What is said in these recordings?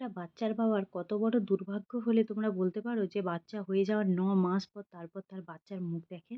একটা বাচ্চার পাওয়ার কত বড় দুর্ভাগ্য হলে তোমরা বলতে পারো যে বাচ্চা হয়ে যাওয়ার ৯ মাস পর তারপর তার বাচ্চার মুখ দেখে।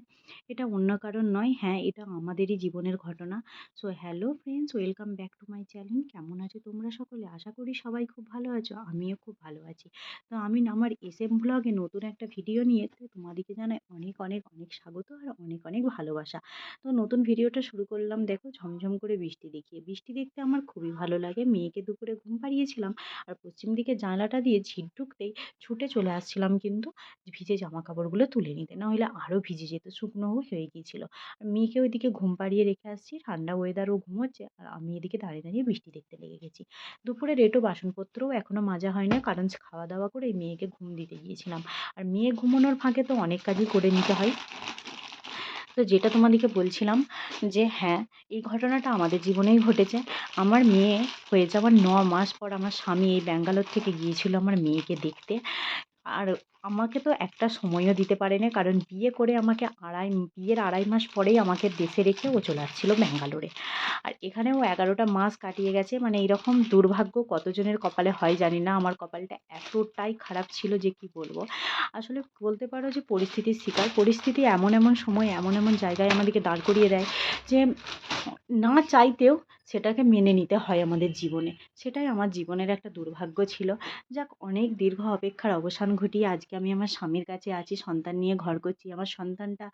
এটা অন্য কারোর নয়, হ্যাঁ, এটা আমাদেরই জীবনের ঘটনা। So hello friends, welcome back to my channel. কেমন আছো তোমরা সকলে? আশা করি সবাই খুব ভালো আছো। আমিও খুব ভালো আছি। তো আমি না আমার এসএম ভ্লগে নতুন একটা ভিডিও নিয়ে তো তোমাদেরকে জানাই অনেক, অনেক, অনেক স্বাগত আর অনেক, অনেক ভালোবাসা। তো নতুন ভিডিওটা শুরু করলাম দেখো ঝমঝম করে বৃষ্টি দেখিয়ে। বৃষ্টি দেখতে আমার খুবই ভালো লাগে। মেয়েকে দুপুরে ঘুম পাড়িয়েছিলাম আর পশ্চিম দিকে জানালাটা দিয়ে ঝিঁ ঢুকতেই ছুটে চলে আসছিলাম কিন্তু ভিজে জামা কাপড়গুলো তুলে নিতে, না হলে আরও ভিজে যেত, শুকনোও হয়ে গিয়েছিল। আর মেয়েকে ওইদিকে ঘুম পাড়িয়ে রেখে আসছি, ঠান্ডা ওয়েদার, ও ঘুমোচ্ছে আর আমি এদিকে দাঁড়িয়ে দাঁড়িয়ে বৃষ্টি দেখতে লেগে গেছি। দুপুরে রেটো বাসনপত্রও এখনও মাজা হয় না, কারণ খাওয়া দাওয়া করে মেয়েকে ঘুম দিতে গিয়েছিলাম। আর মেয়ে ঘুমানোর ফাঁকে তো অনেক কাজই করে নিতে হয়। তো যেটা তোমাদেরকে বলছিলাম যে হ্যাঁ, এই ঘটনাটা আমাদের জীবনেই ঘটেছে। আমার মেয়ে হয়ে যাওয়ার ৯ মাস পর আমার স্বামী এই ব্যাঙ্গালোর থেকে গিয়েছিল আমার মেয়েকে দেখতে। আর আমাকে তো একটা সময়ও দিতে পারেনি, কারণ বিয়ের ২.৫ মাস পরেই আমাকে দেশে রেখে ও চলে আসছিল ব্যাঙ্গালোরে। আর এখানেও ১১টা মাস কাটিয়ে গেছে। মানে এরকম দুর্ভাগ্য কতজনের কপালে হয় জানি না। আমার কপালটা এতটাই খারাপ ছিল যে কি বলবো। আসলে বলতে পারো যে পরিস্থিতির শিকার। পরিস্থিতি এমন, এমন সময় এমন, এমন জায়গায় আমাদেরকে দাঁড় করিয়ে দেয় যে না চাইতেও সেটাকে মেনে নিতে হয় আমাদের জীবনে। সেটাই আমার জীবনের একটা দুর্ভাগ্য ছিল। যাক, অনেক দীর্ঘ অপেক্ষার অবসান ঘটিয়ে আজকে আমি আমার স্বামীর কাছে আছি, সন্তান নিয়ে ঘর করছি। আমার সন্তানটা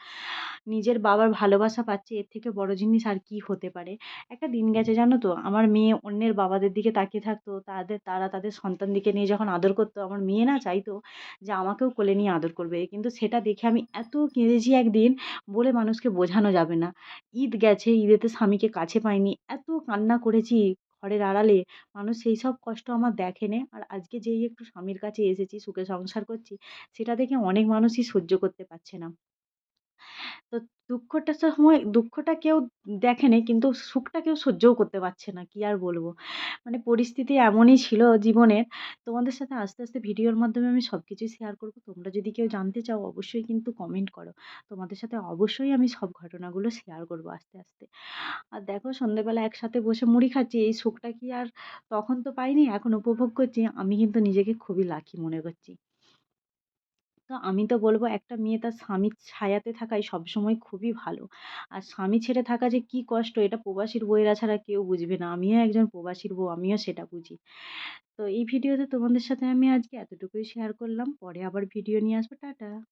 নিজের বাবার ভালোবাসা পাচ্ছে, এর থেকে বড় জিনিস আর কি হতে পারে। একটা দিন গেছে জানো তো, আমার মেয়ে অন্যের বাবাদের দিকে তাকিয়ে থাকতো, তারা তাদের সন্তানদিকে নিয়ে যখন আদর করতো, আমার মেয়ে না চাইতো যে আমাকেও কোলে নিয়ে আদর করবে। কিন্তু সেটা দেখে আমি এত কেঁদেছি একদিন, বলে মানুষকে বোঝানো যাবে না। ঈদ গেছে, ঈদেতে স্বামীকে কাছে পাইনি, এত কান্না করেছি ঘরের আড়ালে। মানুষ সেই সব কষ্ট আমার দেখেনি। আর আজকে যেই একটু স্বামীর কাছে এসেছি, সুখে সংসার করছি, সেটা দেখে অনেক মানুষই সহ্য করতে পারছে না। তো দুঃখটা কেউ দেখেনি, কিন্তু সুখটা কেউ সহ্যও করতে পারছে না। কি আর বলবো? মানে পরিস্থিতি এমনই ছিল জীবনের। তোমাদের সাথে আস্তে, আস্তে ভিডিওর মাধ্যমে আমি সবকিছুই শেয়ার করব। তোমরা যদি কেউ জানতে চাও অবশ্যই কিন্তু কমেন্ট করো। তোমাদের সাথে অবশ্যই আমি সব ঘটনাগুলো শেয়ার করব আস্তে, আস্তে। আর দেখো সন্ধ্যেবেলা একসাথে বসে মুড়ি খাচ্ছি। এই সুখটা কি আর তখন তো পাইনি, এখন উপভোগ করছি। আমি কিন্তু নিজেকে খুবই লাকি মনে করছি। তো আমি তো বলব একটা মেয়ে তার স্বামীর ছায়াতে থাকাই সবসময় খুবই ভালো। আর স্বামী ছেড়ে থাকা যে কি কষ্ট, এটা প্রবাসীর বউয়েরা ছাড়া কেউ বুঝবে না। আমিও একজন প্রবাসীর বউ, আমিও সেটা বুঝি। তো এই ভিডিওতে তোমাদের সাথে আমি আজকে এতটুকুই শেয়ার করলাম। পরে আবার ভিডিও নিয়ে আসবো। টাটা।